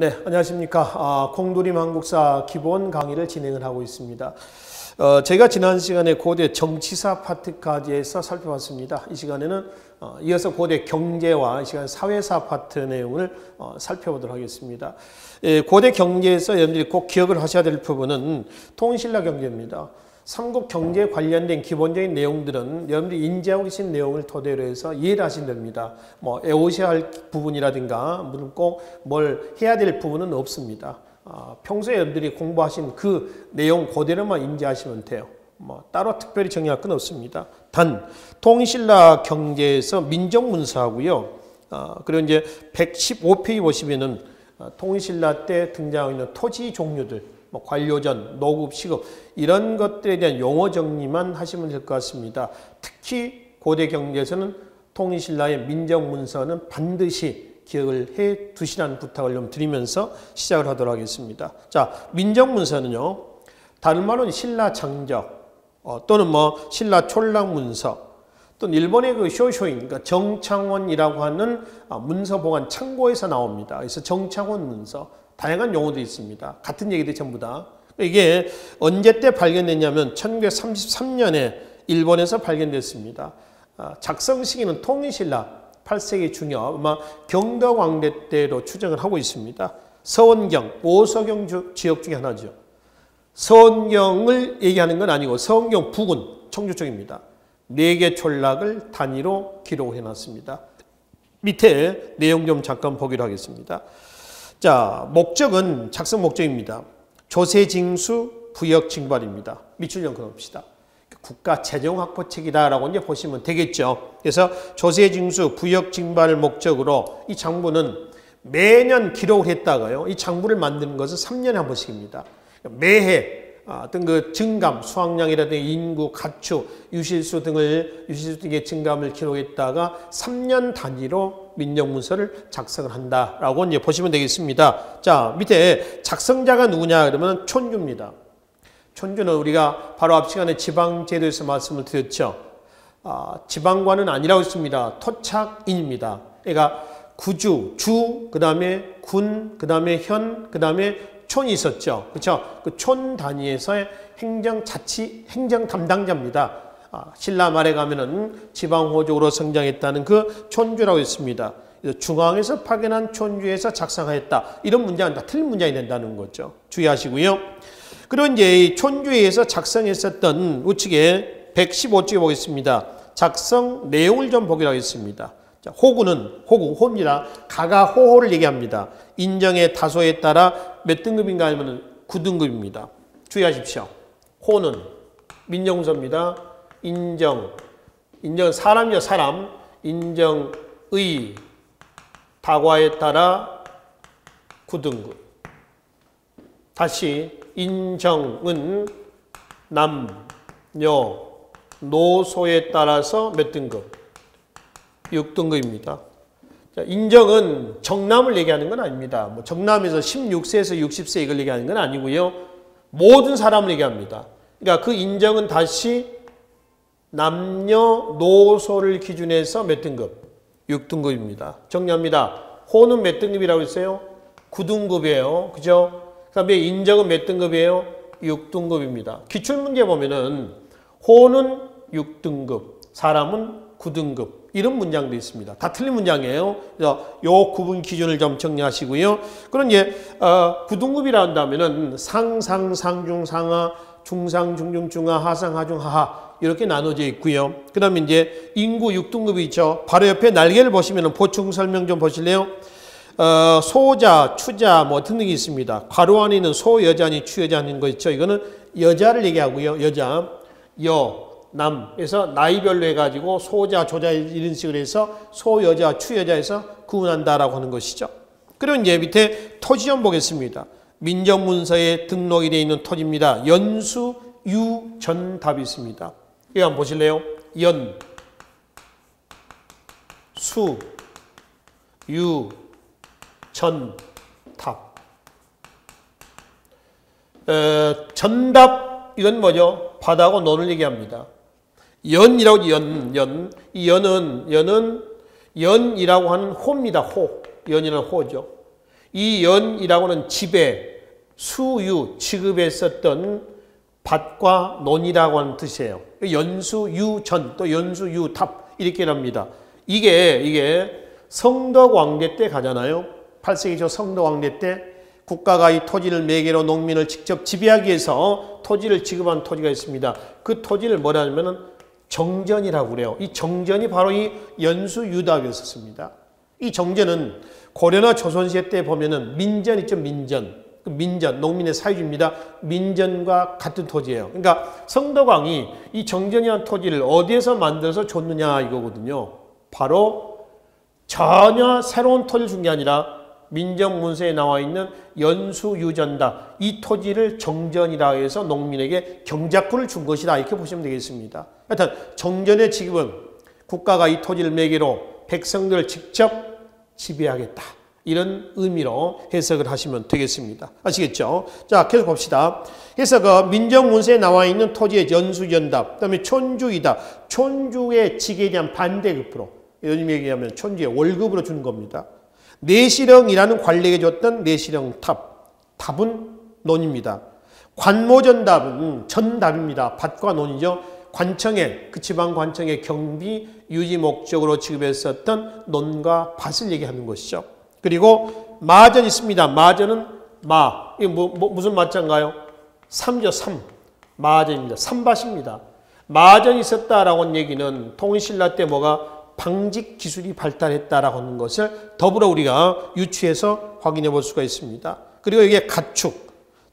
네, 안녕하십니까. 콩두림 한국사 기본 강의를 진행을 하고 있습니다. 제가 지난 시간에 고대 정치사 파트까지 해서 살펴봤습니다. 이 시간에는 이어서 고대 경제와 이 시간 사회사 파트 내용을 살펴보도록 하겠습니다. 고대 경제에서 여러분들이 꼭 기억을 하셔야 될 부분은 통신라 경제입니다. 삼국 경제에 관련된 기본적인 내용들은 여러분들이 인지하고 계신 내용을 토대로 해서 이해를 하시면 됩니다. 외우셔야 할 부분이라든가 무슨 꼭 뭘 해야 될 부분은 없습니다. 평소에 여러분들이 공부하신 그 내용 그대로만 인지하시면 돼요. 따로 특별히 정리할 건 없습니다. 단 통신라 경제에서 민정문서하고요. 그리고 이제 115페이지 보시면은 통신라 때 등장하고 있는 토지 종류들, 관료전, 노급, 시급 이런 것들에 대한 용어 정리만 하시면 될 것 같습니다. 특히 고대 경제에서는 통신라의 민정문서는 반드시 기억을 해 두시라는 부탁을 좀 드리면서 시작을 하도록 하겠습니다. 자, 민정문서는요, 다른 말로는 신라장적 또는 신라 촌락문서 또는 일본의 그 쇼쇼인, 그러니까 정창원이라고 하는 문서 보관 창고에서 나옵니다. 그래서 정창원 문서. 다양한 용어도 있습니다. 같은 얘기들 전부 다. 이게 언제 때 발견됐냐면 1933년에 일본에서 발견됐습니다. 작성 시기는 통신라 8세기 중엽, 아마 경덕왕대 때로 추정을 하고 있습니다. 서원경, 오서경 지역 중에 하나죠. 서원경을 얘기하는 건 아니고 서원경 부근, 청주 쪽입니다. 4개 촌락을 단위로 기록을 해놨습니다. 밑에 내용 좀 잠깐 보기로 하겠습니다. 자, 목적은 작성 목적입니다. 조세징수 부역징발입니다. 밑줄 좀 그어봅시다. 국가 재정확보책이다라고 이제 보시면 되겠죠. 그래서 조세징수 부역징발을 목적으로 이 장부는 매년 기록을 했다가요. 이 장부를 만드는 것은 3년에 한 번씩입니다. 매해 어떤 그 증감, 수확량이라든지 인구, 가축, 유실수 등의 증감을 기록했다가 3년 단위로 민정문서를 작성을 한다라고 이제 보시면 되겠습니다. 자, 밑에 작성자가 누구냐 그러면 촌주입니다. 촌주는 우리가 바로 앞 시간에 지방제도에서 말씀을 드렸죠. 지방관은 아니라고 했습니다. 토착인입니다. 그러니까 구주, 주, 그 다음에 군, 그 다음에 현, 그 다음에 촌이 있었죠. 그렇죠? 그 촌 단위에서의 행정 담당자입니다. 신라 말에 가면은 지방호족으로 성장했다는 그 촌주라고 했습니다. 중앙에서 파견한 촌주에서 작성하였다. 이런 문장은 다 틀린 문장이 된다는 거죠. 주의하시고요. 그리고 이제 이 촌주에서 작성했었던 우측에 115쪽에 보겠습니다. 작성 내용을 좀 보기로 하겠습니다. 자, 호구입니다. 가가호호를 얘기합니다. 인정의 다소에 따라 몇 등급인가 하면 9등급입니다. 주의하십시오. 호는 민정문서입니다. 인정은 사람이죠, 사람. 인정의 다과에 따라 9등급. 다시 인정은 남녀 노소에 따라서 몇 등급? 6등급입니다. 자, 인정은 정남을 얘기하는 건 아닙니다. 정남에서 16세에서 60세 이걸 얘기하는 건 아니고요. 모든 사람을 얘기합니다. 그러니까 그 인정은 다시 남녀노소를 기준해서 몇 등급? 6등급입니다. 정리합니다. 호는 몇 등급이라고 했어요? 9등급이에요. 그죠? 그 다음에 인정은 몇 등급이에요? 6등급입니다. 기출문제 보면은 호는 6등급, 사람은 9등급. 이런 문장도 있습니다. 다 틀린 문장이에요. 그래서 요 구분 기준을 좀 정리하시고요. 그럼 이제 9등급이라 한다면은 상상, 상중, 상하, 중상, 중중, 중하, 하상, 하중, 하하 이렇게 나눠져 있고요. 그다음에 이제 인구 6등급이 있죠. 바로 옆에 날개를 보시면은 보충 설명 좀 보실래요? 소자, 추자 등등이 있습니다. 괄호 안에 있는 소 여자니 추 여자는 거 있죠. 이거는 여자를 얘기하고요. 여자, 남에서 나이별로 해가지고 소자, 조자 이런 식으로 해서 소, 여자, 추, 여자에서 구분한다라고 하는 것이죠. 그리고 이제 밑에 토지 좀 보겠습니다. 민정문서에 등록이 되어 있는 토지입니다. 연수, 유, 전, 답이 있습니다. 이거 한번 보실래요? 연, 수, 유, 전, 답. 전답, 이건 뭐죠? 바다하고 논을 얘기합니다. 연이라고 연. 이 연은 연이라고 하는 호입니다. 호. 연이라는 호죠. 이 연이라고는 지배, 수유, 지급했었던 밭과 논이라고 하는 뜻이에요. 연수유전, 또 연수유탑 이렇게 합니다. 이게 성덕왕대 때 가잖아요. 8세기 초 성덕왕대 때 국가가 이 토지를 매개로 농민을 직접 지배하기 위해서 토지를 지급한 토지가 있습니다. 그 토지를 뭐라 하냐면은 정전이라고 그래요. 이 정전이 바로 이 연수유답이었습니다. 이 정전은 고려나 조선시대 때 보면은 민전 있죠, 민전. 민전, 농민의 사유지입니다. 민전과 같은 토지예요. 그러니까 성덕왕이 이 정전이라는 토지를 어디에서 만들어서 줬느냐 이거거든요. 바로 전혀 새로운 토지를 준 게 아니라 민정문서에 나와 있는 연수유전다. 이 토지를 정전이라 해서 농민에게 경작권을 준 것이다. 이렇게 보시면 되겠습니다. 하여튼 정전의 지급은 국가가 이 토지를 매개로 백성들을 직접 지배하겠다. 이런 의미로 해석을 하시면 되겠습니다. 아시겠죠? 자, 계속 봅시다. 그래서 그 민정문서에 나와 있는 토지의 연수연답, 그 다음에 촌주이다. 촌주의 직에 대한 반대급으로, 요즘 얘기하면 촌주의 월급으로 주는 겁니다. 내시령이라는 관리에게 줬던 내시령 탑. 답은 논입니다. 관모전답은 전답입니다. 밭과 논이죠. 관청에, 그 지방 관청의 경비 유지 목적으로 지급했었던 논과 밭을 얘기하는 것이죠. 그리고 마전 있습니다. 마전은 마. 이게 무슨 마자인가요? 삼죠, 삼. 마전입니다. 삼밭입니다. 마전이 있었다라고 하는 얘기는 통일신라 때 뭐가 방직 기술이 발달했다라고 하는 것을 더불어 우리가 유추해서 확인해 볼 수가 있습니다. 그리고 이게 가축,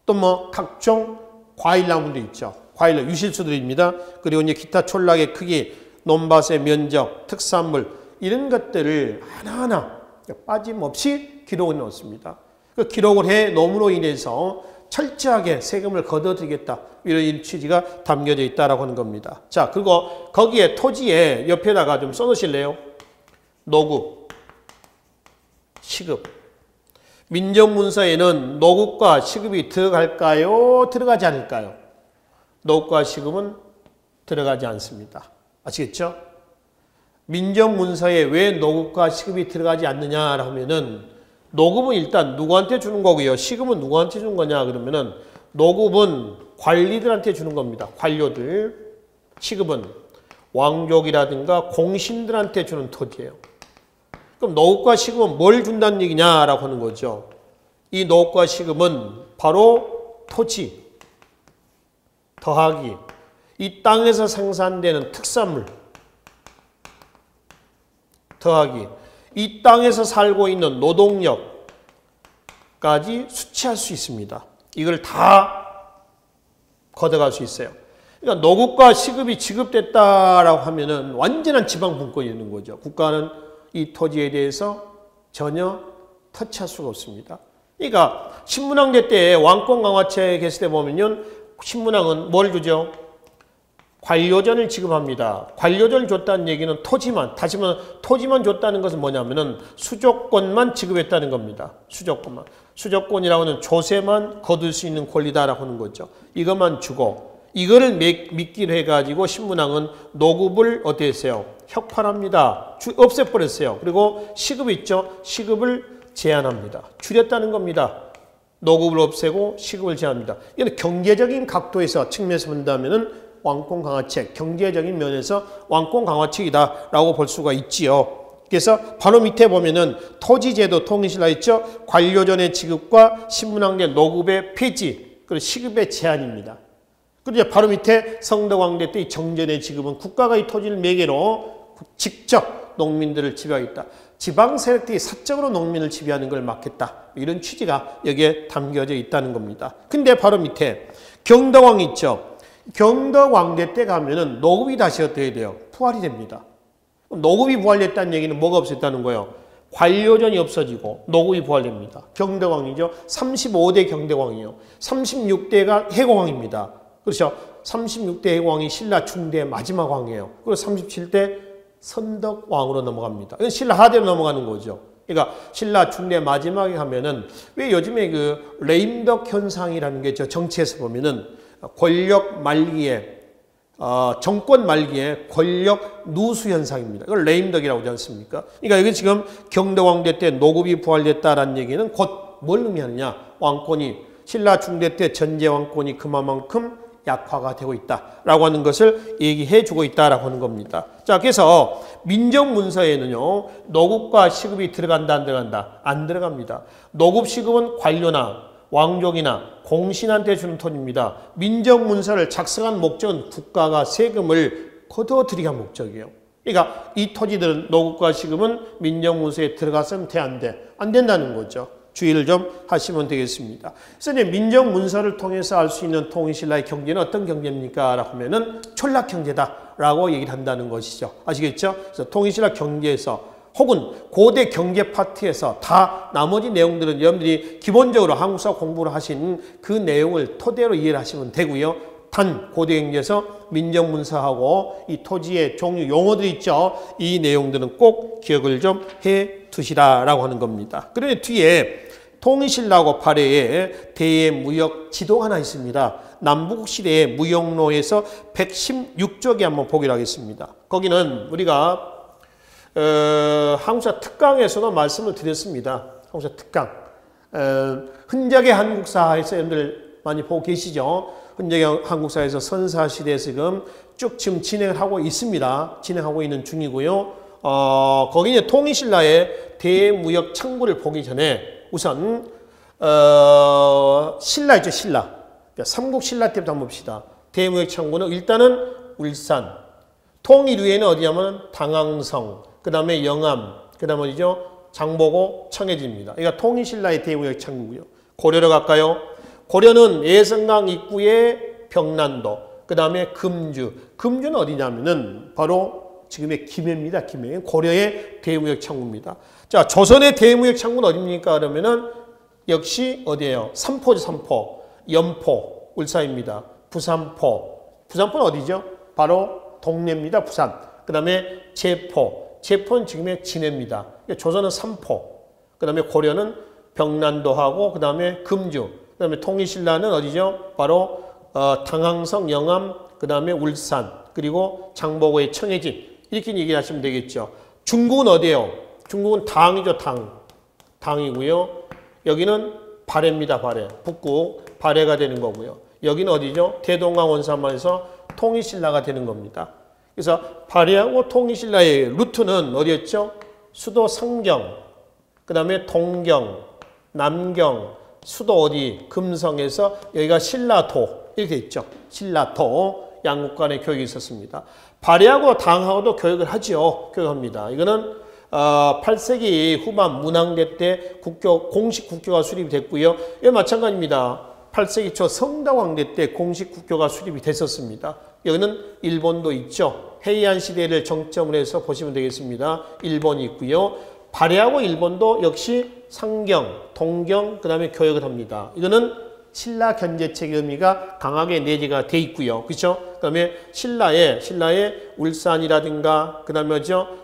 또 뭐 각종 과일나무도 있죠. 과일, 유실수들입니다. 그리고 이제 기타 촌락의 크기, 논밭의 면적, 특산물 이런 것들을 하나하나 빠짐없이 기록을 넣었습니다. 그 기록을 해 놓음으로 인해서 철저하게 세금을 걷어들이겠다. 이런 취지가 담겨져 있다라고 하는 겁니다. 자, 그리고 거기에 토지에 옆에다가 좀 써놓으실래요? 노구, 시급. 민정문서에는 노구과 시급이 들어갈까요? 들어가지 않을까요? 노구과 시급은 들어가지 않습니다. 아시겠죠? 민정문서에 왜 노급과 시급이 들어가지 않느냐 하면은 노급은 일단 누구한테 주는 거고요. 시급은 누구한테 주는 거냐 그러면은 노급은 관리들한테 주는 겁니다. 관료들. 시급은 왕족이라든가 공신들한테 주는 토지예요. 그럼 노급과 시급은 뭘 준다는 얘기냐라고 하는 거죠. 이 노급과 시급은 바로 토지, 더하기 이 땅에서 생산되는 특산물, 더하기 이 땅에서 살고 있는 노동력까지 수치할 수 있습니다. 이걸 다 걷어갈 수 있어요. 그러니까 노급과 시급이 지급됐다라고 하면은 완전한 지방 분권이 있는 거죠. 국가는 이 토지에 대해서 전혀 터치할 수가 없습니다. 그러니까 신문왕대 때 왕권 강화책 했을 때 보면요, 신문왕은 뭘 주죠? 관료전을 지급합니다. 관료전을 줬다는 얘기는 토지만, 다시 말하면 토지만 줬다는 것은 뭐냐면은 수조권만 지급했다는 겁니다. 수조권만. 수조권이라고 하는 조세만 거둘 수 있는 권리다라고 하는 거죠. 이것만 주고, 이거를 믿기로 해가지고 신문왕은 노급을 어떻게 했어요? 혁파합니다. 없애버렸어요. 그리고 시급 있죠? 시급을 제한합니다. 줄였다는 겁니다. 노급을 없애고 시급을 제한합니다. 이건 경제적인 각도에서 측면에서 본다면은 왕권 강화책, 경제적인 면에서 왕권 강화책이다라고 볼 수가 있지요. 그래서 바로 밑에 보면은 토지제도 통일신라 있죠? 관료전의 지급과 신문왕대 노급의 폐지, 그리고 시급의 제한입니다. 그리고 바로 밑에 성덕왕대 때 이 정전의 지급은 국가가 이 토지를 매개로 직접 농민들을 지배하겠다. 지방 세력들이 사적으로 농민을 지배하는 걸 막겠다. 이런 취지가 여기에 담겨져 있다는 겁니다. 근데 바로 밑에 경덕왕 있죠? 경덕왕대 때 가면은 노급이 다시 어떻게 돼요? 부활이 됩니다. 노급이 부활됐다는 얘기는 뭐가 없었다는 거예요? 관료전이 없어지고 노급이 부활됩니다. 경덕왕이죠. 35대 경덕왕이에요. 36대가 해공왕입니다. 그렇죠? 36대 해공왕이 신라 중대 마지막 왕이에요. 그리고 37대 선덕왕으로 넘어갑니다. 이건 신라 하대로 넘어가는 거죠. 그러니까 신라 중대 마지막에 가면은 왜 요즘에 그 레임덕 현상이라는 게 저 정치에서 보면은 권력 말기에 정권 말기에 권력 누수 현상입니다. 이걸 레임덕이라고 하지 않습니까? 그러니까 여기 지금 경덕왕대 때 노급이 부활됐다라는 얘기는 곧 뭘 의미하느냐? 왕권이 신라 중대 때 전제 왕권이 그만큼 약화가 되고 있다라고 하는 것을 얘기해 주고 있다라고 하는 겁니다. 자, 그래서 민정문서에는요, 노급과 시급이 들어간다, 안 들어간다? 안 들어갑니다. 노급 시급은 관료나 왕족이나 공신한테 주는 돈입니다. 민정문서를 작성한 목적은 국가가 세금을 걷어들이기 한 목적이에요. 그러니까 이 토지들은 노급과 시급은 민정문서에 들어가서는 돼, 안 돼? 안 된다는 거죠. 주의를 좀 하시면 되겠습니다. 그래서 이제 민정문서를 통해서 알 수 있는 통일신라의 경제는 어떤 경제입니까? 라고 하면은 촌락경제다라고 얘기를 한다는 것이죠. 아시겠죠? 그래서 통일신라 경제에서 혹은 고대 경제 파트에서 다 나머지 내용들은 여러분들이 기본적으로 한국사 공부를 하신 그 내용을 토대로 이해를 하시면 되고요. 단 고대 경제에서 민정문서하고 이 토지의 종류 용어들이 있죠. 이 내용들은 꼭 기억을 좀 해 두시라라고 하는 겁니다. 그런데 뒤에 통일신라하고 발해에 대무역 지도가 하나 있습니다. 남북 시대의 무역로에서 116쪽에 한번 보기로 하겠습니다. 거기는 우리가 한국사 특강에서도 말씀을 드렸습니다. 한국사 특강. 흔적의 한국사에서 여러분들 많이 보고 계시죠? 흔적의 한국사에서 선사시대에 지금 지금 진행을 하고 있습니다. 진행하고 있는 중이고요. 거기 이제 통일신라의 대무역 창구를 보기 전에 우선 신라 있죠, 신라. 그러니까 삼국신라 때부터 한번 봅시다. 대무역 창구는 일단은 울산, 통일 후에는 어디냐면 당항성, 그 다음에 영암, 그 다음에 어디죠? 장보고, 청해진입니다. 그러니까 통일신라의 대무역 창구고요. 고려로 갈까요? 고려는 예성강 입구에 병난도, 그 다음에 금주. 금주는 어디냐면은 바로 지금의 김해입니다. 김해. 고려의 대무역 창구입니다. 자, 조선의 대무역 창구는 어디입니까? 그러면은 역시 어디예요? 삼포죠, 삼포. 연포, 울산입니다. 부산포. 부산포는 어디죠? 바로 동래입니다. 부산. 그 다음에 제포. 제포는 지금의 진해입니다. 조선은 삼포. 그 다음에 고려는 병난도하고 그 다음에 금주. 그 다음에 통일신라는 어디죠? 바로 당항성, 영암, 그 다음에 울산, 그리고 장보고의 청해진. 이렇게 얘기를 하시면 되겠죠. 중국은 어디예요? 중국은 당이죠, 당. 당이고요. 여기는 발해입니다, 발해. 북국 발해가 되는 거고요. 여기는 어디죠? 대동강 원산만에서 통일신라가 되는 겁니다. 그래서 발해하고 통일신라의 루트는 어디였죠? 수도 상경, 그 다음에 동경, 남경, 수도 어디? 금성에서 여기가 신라도 이렇게 있죠. 신라도 양국 간의 교육이 있었습니다. 발해하고 당하고도 교육을 하죠. 교육합니다. 이거는 8세기 후반 문항대 때 공식 국교가 수립이 됐고요. 이 마찬가지입니다. 8세기 초 성다왕대 때 공식 국교가 수립이 됐었습니다. 여기는 일본도 있죠. 헤이안 시대를 정점으로 해서 보시면 되겠습니다. 일본이 있고요. 발해하고 일본도 역시 상경, 동경, 그 다음에 교역을 합니다. 이거는 신라 견제책의 의미가 강하게 내재가 돼 있고요. 그렇죠? 그 다음에 신라의 울산이라든가 그 다음에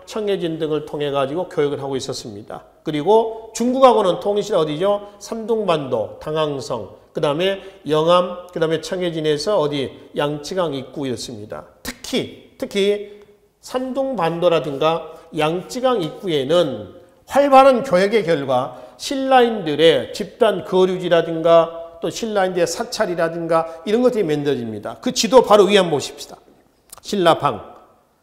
청해진 등을 통해 가지고 교역을 하고 있었습니다. 그리고 중국하고는 통일신라 어디죠? 삼둥반도, 당항성, 그 다음에 영암, 그 다음에 청해진에서 어디 양쯔강 입구였습니다. 특히 산둥반도라든가 양쯔강 입구에는 활발한 교역의 결과 신라인들의 집단 거류지라든가 또 신라인들의 사찰이라든가 이런 것들이 만들어집니다. 그 지도 바로 위에 한번 보십시다. 신라방,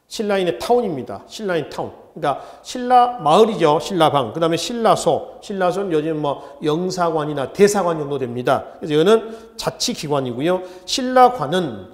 신라인의 타운입니다. 신라인 타운. 그러니까 신라 마을이죠. 신라방. 그 다음에 신라소. 신라소는 요즘 뭐 영사관이나 대사관 정도 됩니다. 그래서 이거는 자치기관이고요. 신라관은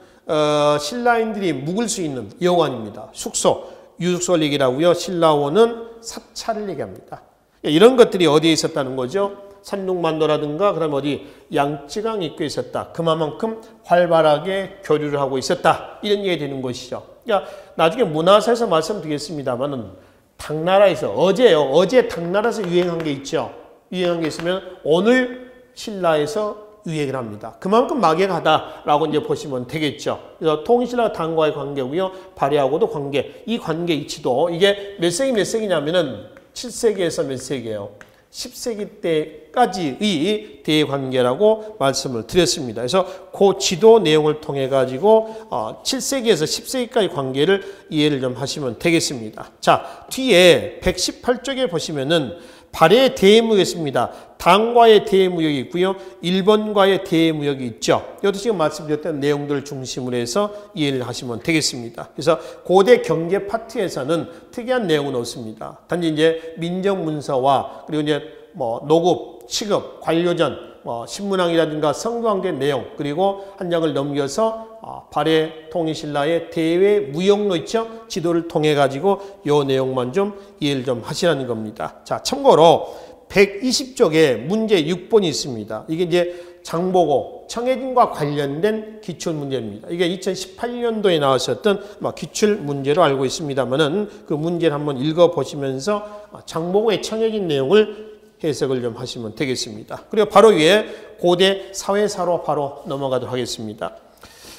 신라인들이 묵을 수 있는 여관입니다. 숙소, 유숙소를 얘기하고요. 신라원은 사찰을 얘기합니다. 이런 것들이 어디에 있었다는 거죠? 산둥반도라든가 그다음에 어디 양쯔강 입구에 있었다. 그만큼 활발하게 교류를 하고 있었다. 이런 얘기가 되는 것이죠. 그러니까 나중에 문화사에서 말씀드리겠습니다만은 당나라에서 어제 당나라에서 유행한 게 있죠. 유행한 게 있으면 오늘 신라에서 유행을 합니다. 그만큼 막연하다라고 이제 보시면 되겠죠. 그래서 통일신라 당과의 관계고요. 발해하고도 관계. 이 관계 이치도 이게 몇 세기냐면은 7세기에서 몇 세기예요? 10세기 때까지의 대관계라고 말씀을 드렸습니다. 그래서 그 지도 내용을 통해 가지고 7세기에서 10세기까지 관계를 이해를 좀 하시면 되겠습니다. 자, 뒤에 118쪽에 보시면은 발해의 대무역이 당과의 대무역이 있고요. 일본과의 대무역이 있죠. 이것도 지금 말씀드렸던 내용들을 중심으로 해서 이해를 하시면 되겠습니다. 그래서 고대 경제 파트에서는 특이한 내용은 없습니다. 단지 이제 민정문서와 그리고 이제 뭐 노급, 취급, 관료전, 신문왕이라든가 성도왕대 내용, 그리고 한 장을 넘겨서 발해 통일신라의 대외 무역로 있죠? 지도를 통해 가지고 요 내용만 좀 이해를 좀 하시라는 겁니다. 자, 참고로 120쪽에 문제 6번이 있습니다. 이게 이제 장보고 청해진과 관련된 기출문제입니다. 이게 2018년도에 나왔었던 기출문제로 알고 있습니다만은 그 문제를 한번 읽어보시면서 장보고의 청해진 내용을 해석을 좀 하시면 되겠습니다. 그리고 바로 위에 고대 사회사로 바로 넘어가도록 하겠습니다.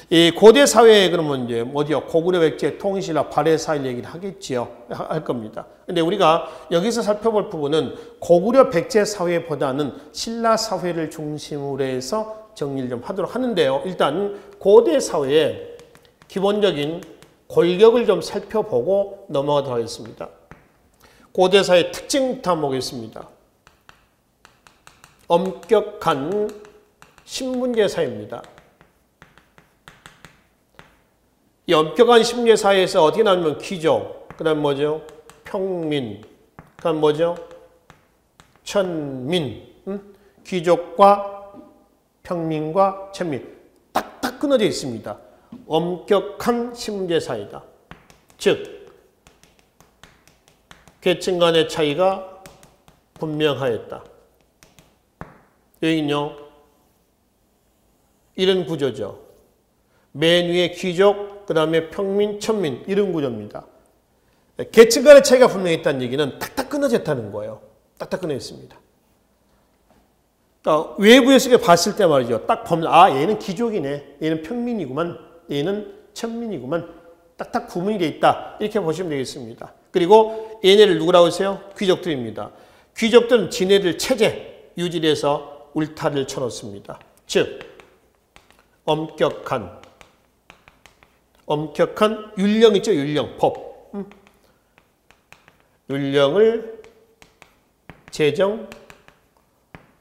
이 고대 사회에 그러면 이제 뭐죠? 고구려 백제 통일신라 발해 사일 얘기를 하겠지요. 할 겁니다. 근데 우리가 여기서 살펴볼 부분은 고구려 백제 사회보다는 신라 사회를 중심으로 해서 정리를 좀 하도록 하는데요. 일단 고대 사회의 기본적인 골격을 좀 살펴보고 넘어가도록 하겠습니다. 고대 사회의 특징부터 한번 보겠습니다. 엄격한 신분제 사회입니다. 이 엄격한 신분제 사회에서 어떻게 나누면 귀족, 그 다음 뭐죠? 평민, 그 다음 뭐죠? 천민. 귀족과 평민과 천민. 딱딱 끊어져 있습니다. 엄격한 신분제 사회다. 즉, 계층 간의 차이가 분명하였다. 여기는요, 이런 구조죠. 맨 위에 귀족, 그 다음에 평민, 천민, 이런 구조입니다. 계층 간의 차이가 분명했다는 얘기는 딱딱 끊어졌다는 거예요. 딱딱 끊어져 있습니다. 그러니까 외부에서 봤을 때 말이죠. 딱 보면, 얘는 귀족이네. 얘는 평민이구만. 얘는 천민이구만. 딱딱 구분이 되어 있다. 이렇게 보시면 되겠습니다. 그리고 얘네를 누구라고 하세요? 귀족들입니다. 귀족들은 지네들 체제 유지를 해서 울타리를 쳐놓습니다. 즉, 엄격한 율령 있죠? 율령, 법. 율령을 제정,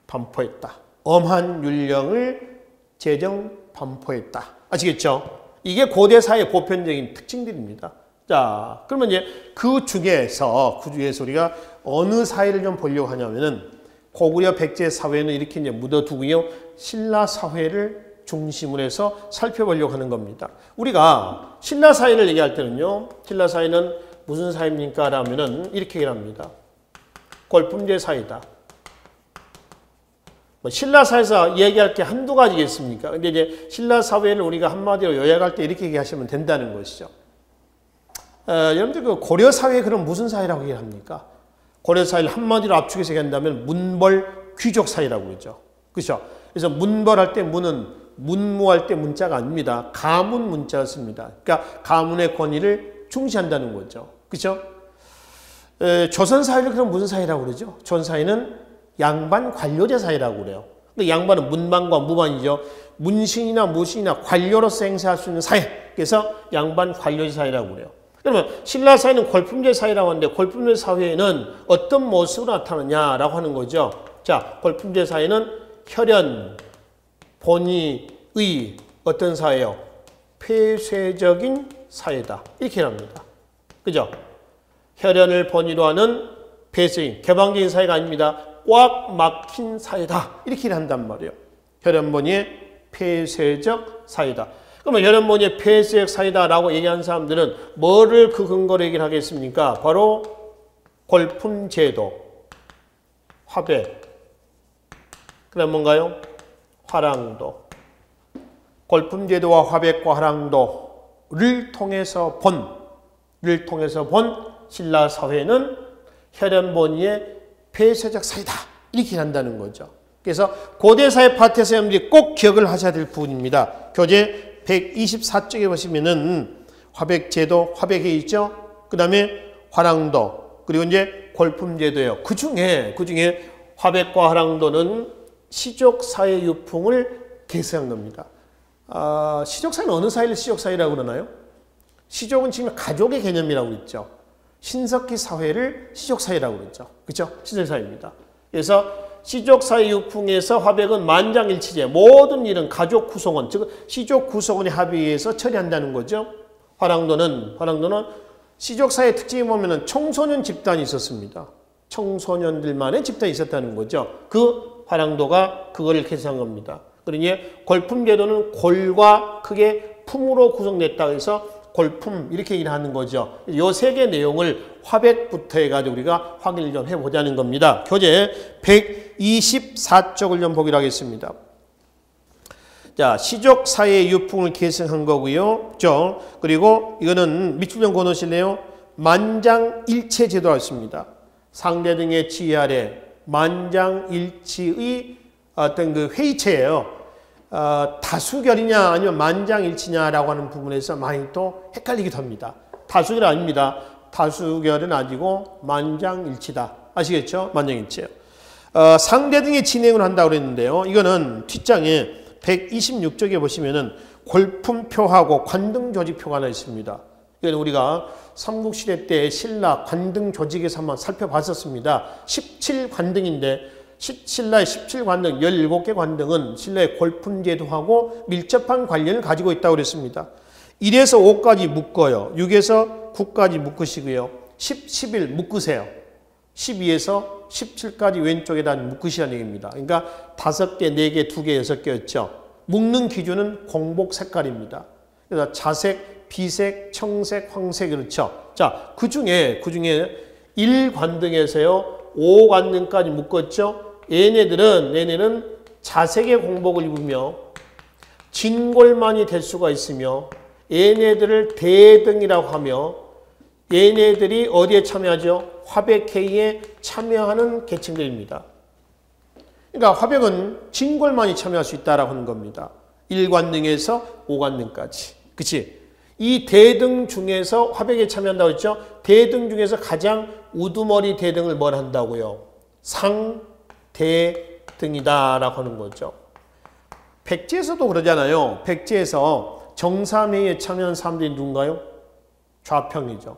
반포했다. 엄한 율령을 제정, 반포했다. 아시겠죠? 이게 고대 사회의 보편적인 특징들입니다. 자, 그러면 이제 그 중에서 우리가 어느 사회를 좀 보려고 하냐면은 고구려 백제 사회는 이렇게 이제 묻어두고요. 신라 사회를 중심으로 해서 살펴보려고 하는 겁니다. 우리가 신라 사회를 얘기할 때는요. 신라 사회는 무슨 사회입니까? 라면은 이렇게 얘기를 합니다. 골품제 사회다. 신라 사회에서 얘기할 게 한두 가지겠습니까? 근데 이제 신라 사회를 우리가 한마디로 요약할 때 이렇게 얘기하시면 된다는 것이죠. 여러분들 그 고려 사회 그럼 무슨 사회라고 얘기합니까? 고려 사회를 한마디로 압축해서 얘기한다면 문벌 귀족 사회라고 그러죠. 그렇죠? 그래서 문벌할 때 문은 문무할 때 문자가 아닙니다. 가문 문자였습니다. 그러니까 가문의 권위를 중시한다는 거죠. 그렇죠? 조선 사회를 그럼 무슨 사회라고 그러죠? 조선 사회는 양반 관료제 사회라고 그래요. 근데 양반은 문반과 무반이죠. 문신이나 무신이나 관료로서 행사할 수 있는 사회. 그래서 양반 관료제 사회라고 그래요. 그러면 신라 사회는 골품제 사회라고 하는데 골품제 사회에는 어떤 모습으로 나타나냐라고 하는 거죠. 자, 골품제 사회는 혈연, 본의의 어떤 사회요? 폐쇄적인 사회다. 이렇게 합니다. 그죠? 혈연을 본의로 하는 폐쇄인, 개방적인 사회가 아닙니다. 꽉 막힌 사회다. 이렇게 한단 말이에요. 혈연본의의 폐쇄적 사회다. 그러면 혈연본의의 폐쇄적 사회다라고 얘기하는 사람들은 뭐를 그 근거로 얘기를 하겠습니까? 바로 골품제도, 화백, 그 다음 뭔가요? 화랑도. 골품제도와 화백과 화랑도를 통해서 본 신라 사회는 혈연본의의 폐쇄적 사회다. 이렇게 한다는 거죠. 그래서 고대사회 파트에서 여러분들이 꼭 기억을 하셔야 될 부분입니다. 교재 124쪽에 보시면은 화백제도, 화백이 있죠. 그 다음에 화랑도, 그리고 이제 골품제도예요. 그 중에 화백과 화랑도는 시족사회 유풍을 계승한 겁니다. 시족사회는 어느 사회를 시족사회라고 그러나요? 시족은 지금 가족의 개념이라고 있죠. 신석기 사회를 시족사회라고 그러죠. 그렇죠? 시족사회입니다. 그래서 시족사회 유풍에서 화백은 만장일치제, 모든 일은 가족 구성원, 즉 시족 구성원의 합의에서 처리한다는 거죠. 화랑도는 시족사회 특징이 보면은 청소년 집단이 있었습니다. 청소년들만의 집단이 있었다는 거죠. 그 화랑도가 그거를 개선한 겁니다. 그러니 골품제도는 골과 크게 품으로 구성됐다 해서 골품 이렇게 일하는 거죠. 이 세 개 내용을 화백부터 해가지고 우리가 확인을 좀 해보자는 겁니다. 교재 124쪽을 좀 보기로 하겠습니다. 자, 시족사회 유풍을 계승한 거고요. 그렇죠? 그리고 이거는 밑줄 좀 그어놓으실래요? 만장일체 제도가 있습니다. 상대 등의 지휘 아래 만장일치의 어떤 그 회의체예요. 다수결이냐 아니면 만장일치냐라고 하는 부분에서 많이 또 헷갈리기도 합니다. 다수결 아닙니다. 다수결은 아니고 만장일치다. 아시겠죠? 만장일치예요. 상대 등의 진행을 한다고 그랬는데요. 이거는 뒷장에 126쪽에 보시면은 골품표하고 관등조직표가 하나 있습니다. 이건 우리가 삼국시대 때 신라 관등 조직에서 한번 살펴봤었습니다. 17관등인데 신라의 17관등, 17개 관등은 신라의 골품제도하고 밀접한 관련을 가지고 있다고 그랬습니다. 1에서 5까지 묶어요. 6에서 9까지 묶으시고요. 10, 11 묶으세요. 12에서 17까지 왼쪽에다 묶으시라는 얘기입니다. 그러니까 5개, 4개, 2개, 6개였죠. 묶는 기준은 공복 색깔입니다. 그래서 자색, 비색, 청색, 황색 그렇죠. 자, 그 중에 1관등에서요. 5관등까지 묶었죠. 얘네들은 자색의 공복을 입으며 진골만이 될 수가 있으며 얘네들을 대등이라고 하며 얘네들이 어디에 참여하죠? 화백회의에 참여하는 계층들입니다. 그러니까 화백은 진골만이 참여할 수 있다라고 하는 겁니다. 1관등에서 5관등까지. 그치? 이 대등 중에서 화백에 참여한다고 했죠? 대등 중에서 가장 우두머리 대등을 뭘 한다고요? 상대등이다라고 하는 거죠. 백제에서도 그러잖아요. 백제에서 정삼회의에 참여한 사람들이 누군가요? 좌평이죠.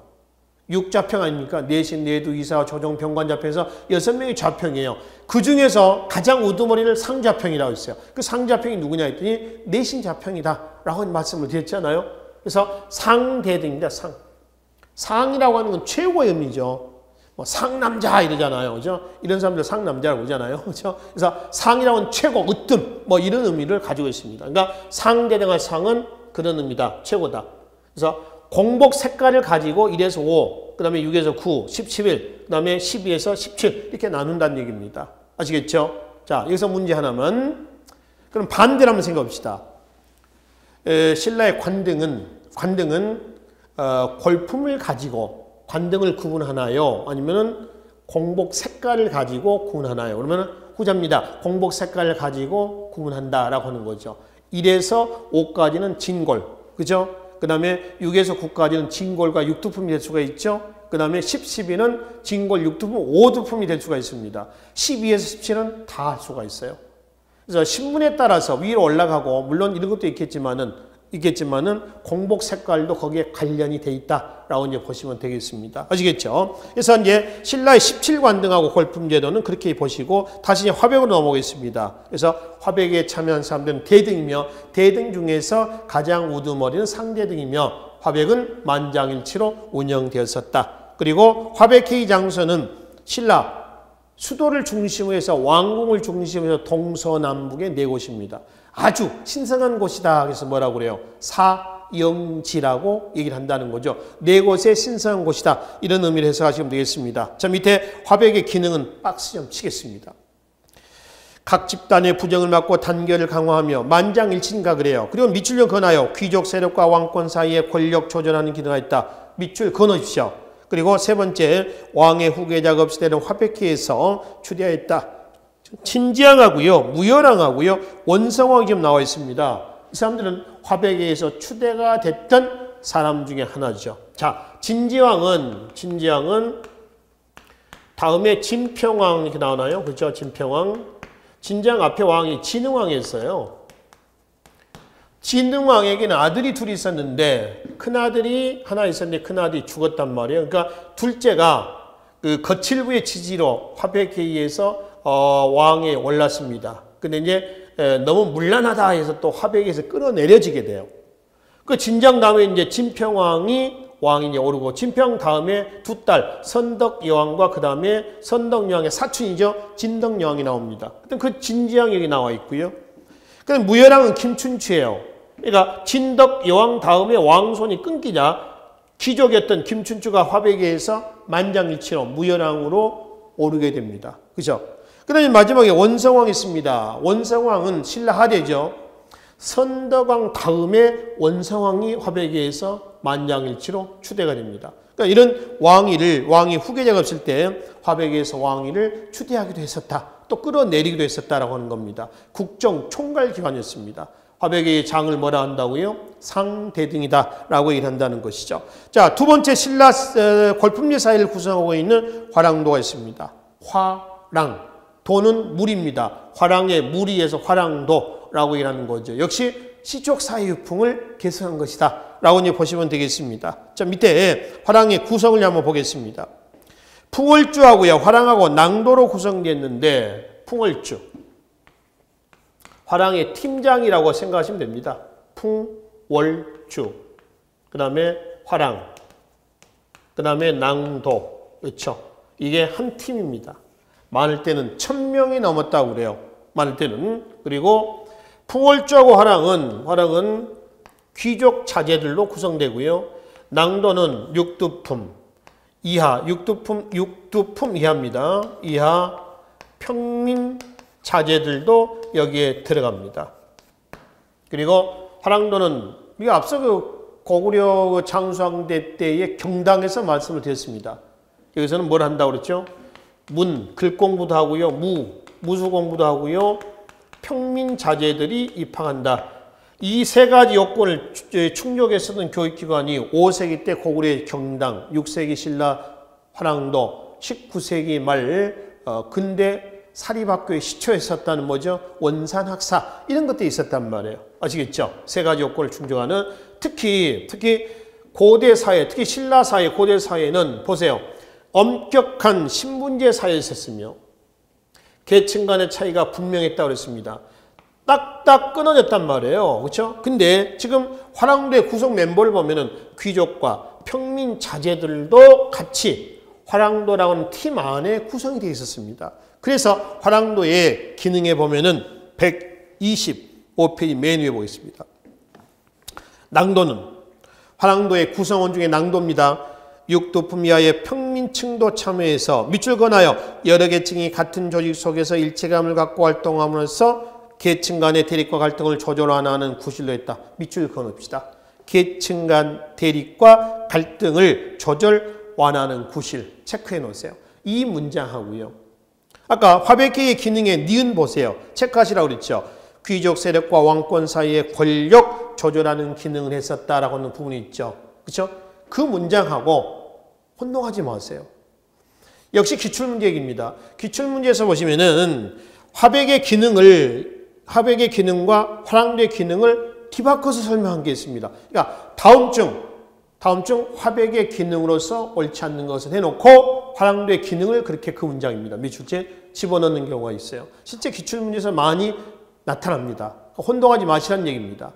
6좌평 아닙니까? 내신, 내두, 이사, 조정, 병관좌평에서 6명이 좌평이에요. 그 중에서 가장 우두머리를 상좌평이라고 했어요. 그 상좌평이 누구냐 했더니 내신좌평이다 라고 말씀을 드렸잖아요. 그래서 상대등입니다. 상이라고 하는 건 최고의 의미죠. 뭐 상남자 이러잖아요. 그죠? 이런 사람들 상남자라고 그러잖아요. 그죠? 그래서 상이라고 하는 최고, 으뜸 뭐 이런 의미를 가지고 있습니다. 그러니까 상대등의 상은 그런 의미다. 최고다. 그래서 공복 색깔을 가지고 1에서 5, 그 다음에 6에서 9, 10, 11, 그 다음에 12에서 17 이렇게 나눈다는 얘기입니다. 아시겠죠? 자, 여기서 문제 하나만. 그럼 반대로 한번 생각해 봅시다. 신라의 관등은 골품을 가지고 관등을 구분하나요? 아니면은 공복 색깔을 가지고 구분하나요? 그러면 후자입니다. 공복 색깔을 가지고 구분한다라고 하는 거죠. 1에서 5까지는 진골, 그죠? 그 다음에 6에서 9까지는 진골과 6두품이 될 수가 있죠. 그 다음에 10, 12는 진골 6두품, 5두품이 될 수가 있습니다. 12에서 17은 다 할 수가 있어요. 그래서 신분에 따라서 위로 올라가고 물론 이런 것도 있겠지만은 공복 색깔도 거기에 관련이 돼 있다라고 이제 보시면 되겠습니다. 아시겠죠? 그래서 이제 신라의 17관등하고 골품제도는 그렇게 보시고 다시 이제 화백으로 넘어가겠습니다. 그래서 화백에 참여한 사람들은 대등이며 대등 중에서 가장 우두머리는 상대등이며 화백은 만장일치로 운영되었었다. 그리고 화백회의 장소는 신라 수도를 중심으로 해서 왕궁을 중심으로 해서 동서남북의 4곳입니다. 아주 신성한 곳이다. 그래서 뭐라고 그래요? 사영지라고 얘기를 한다는 거죠. 4곳의 신성한 곳이다. 이런 의미를 해석하시면 되겠습니다. 자, 밑에 화백의 기능은 박스 좀 치겠습니다. 각 집단의 부정을 막고 단결을 강화하며 만장일치인가 그래요. 그리고 밑줄 좀 그어놔요. 귀족 세력과 왕권 사이에 권력 조절하는 기능가 있다. 밑줄 그어놓으십시오. 그리고 세 번째, 왕의 후계자가 없을 때는 화백회에서 추대하였다. 진지양하고요, 무열왕하고요, 원성왕이 지금 나와 있습니다. 이 사람들은 화백에서 추대가 됐던 사람 중에 하나죠. 자, 진지양은 다음에 진평왕 이렇게 나오나요? 그렇죠? 진평왕. 진지양 앞에 왕이 진흥왕이었어요. 진흥왕에게는 아들이 둘이 있었는데 큰아들이 하나 있었는데 큰아들이 죽었단 말이에요. 그러니까 둘째가 그 거칠부의 지지로 화백에 의해서 왕에 올랐습니다. 근데 이제 너무 문란하다 해서 또 화백에서 끌어내려지게 돼요. 그 진장 다음에 이제 진평왕이 왕이 이제 오르고 진평 다음에 두 딸 선덕여왕과 그 다음에 선덕여왕의 사촌이죠. 진덕여왕이 나옵니다. 그 진지왕이 여기 나와 있고요. 그다음 무열왕은 김춘추예요. 그러니까 진덕여왕 다음에 왕손이 끊기자 귀족이었던 김춘추가 화백에서 만장일치로 무열왕으로 오르게 됩니다. 그죠? 그 다음에 마지막에 원성왕이 있습니다. 원성왕은 신라 하대죠. 선덕왕 다음에 원성왕이 화백에서 만장일치로 추대가 됩니다. 그러니까 이런 왕이 후계자가 없을 때 화백에서 왕위를 추대하기도 했었다. 또 끌어내리기도 했었다라고 하는 겁니다. 국정 총괄 기관이었습니다. 화백의 장을 뭐라 한다고요? 상대등이다라고 얘기를 한다는 것이죠. 자, 두 번째 신라 골품리 사회를 구성하고 있는 화랑도가 있습니다. 화랑, 도는 물입니다. 화랑의 물이에서 화랑도라고 얘기하는 거죠. 역시 시족 사회 유풍을 개선한 것이다 라고 이제 보시면 되겠습니다. 자, 밑에 화랑의 구성을 한번 보겠습니다. 풍월주하고요, 화랑하고 낭도로 구성됐는데, 풍월주, 화랑의 팀장이라고 생각하시면 됩니다. 풍월주, 그 다음에 화랑, 그 다음에 낭도, 그렇죠? 이게 한 팀입니다. 많을 때는 1000명이 넘었다고 그래요. 많을 때는. 그리고 풍월주하고 화랑은 귀족 자제들로 구성되고요. 낭도는 육두품 이하, 육두품 이하입니다. 이하 평민 자제들도 여기에 들어갑니다. 그리고 화랑도는 우리가 앞서 그 고구려 장수왕대 때의 경당에서 말씀을 드렸습니다. 여기서는 뭘 한다고 그랬죠? 글 공부도 하고요. 무수 공부도 하고요. 평민 자제들이 입학한다. 이 세 가지 요건을 충족했었던 교육기관이 5세기 때 고구려의 경당, 6세기 신라 화랑도, 19세기 말 근대 사립학교의 시초에 있었다는 뭐죠? 원산학사 이런 것들이 있었단 말이에요. 아시겠죠? 세 가지 요건을 충족하는 특히 고대 사회, 특히 신라 사회, 고대 사회는 보세요. 엄격한 신분제 사회에 있었으며 계층 간의 차이가 분명했다고 그랬습니다. 딱딱 끊어졌단 말이에요. 그렇죠? 근데 지금 화랑도의 구성 멤버를 보면은 귀족과 평민 자제들도 같이 화랑도라고 하는 팀 안에 구성이 되어 있었습니다. 그래서 화랑도의 기능에 보면은 125페이지 맨 위에 보겠습니다. 낭도는 화랑도의 구성원 중에 낭도입니다. 육두품 이하의 평민층도 참여해서 밑줄 그어놔요. 여러 계층이 같은 조직 속에서 일체감을 갖고 활동함으로써 계층 간의 대립과 갈등을 조절 완화하는 구실로 했다. 밑줄 그어놓읍시다. 계층 간 대립과 갈등을 조절 완화하는 구실 체크해 놓으세요. 이 문장하고요. 아까 화백계의 기능에 니은 보세요. 체크하시라고 그랬죠. 귀족 세력과 왕권 사이의 권력 조절하는 기능을 했었다라고 하는 부분이 있죠. 그렇죠? 그 문장하고 혼동하지 마세요. 역시 기출문제입니다. 기출문제에서 보시면은 화백의 기능과 화랑도의 기능을 뒤바꿔서 설명한 게 있습니다. 그러니까 다음 중 화백의 기능으로서 옳지 않는 것을 해놓고 화랑도의 기능을 그렇게 그 문장입니다. 밑줄째 집어넣는 경우가 있어요. 실제 기출문제에서 많이 나타납니다. 혼동하지 마시라는 얘기입니다.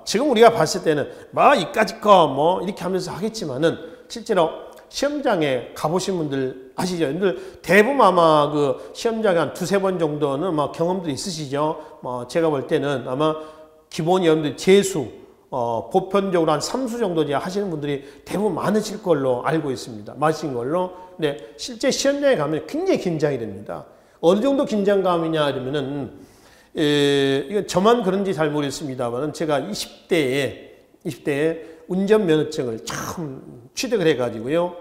지금 우리가 봤을 때는 이까짓 거 이렇게 하면서 하겠지만은 실제로 시험장에 가보신 분들 아시죠? 여러분들 대부분 아마 그 시험장에 한 2-3번 정도는 경험도 있으시죠? 제가 볼 때는 아마 기본이 여러분들 재수, 보편적으로 한 3수 정도 하시는 분들이 대부분 많으실 걸로 알고 있습니다. 맞으신 걸로. 근데 실제 시험장에 가면 굉장히 긴장이 됩니다. 어느 정도 긴장감이냐 이러면은 이건 저만 그런지 잘 모르겠습니다만 제가 20대에 운전면허증을 처음 취득을 해가지고요.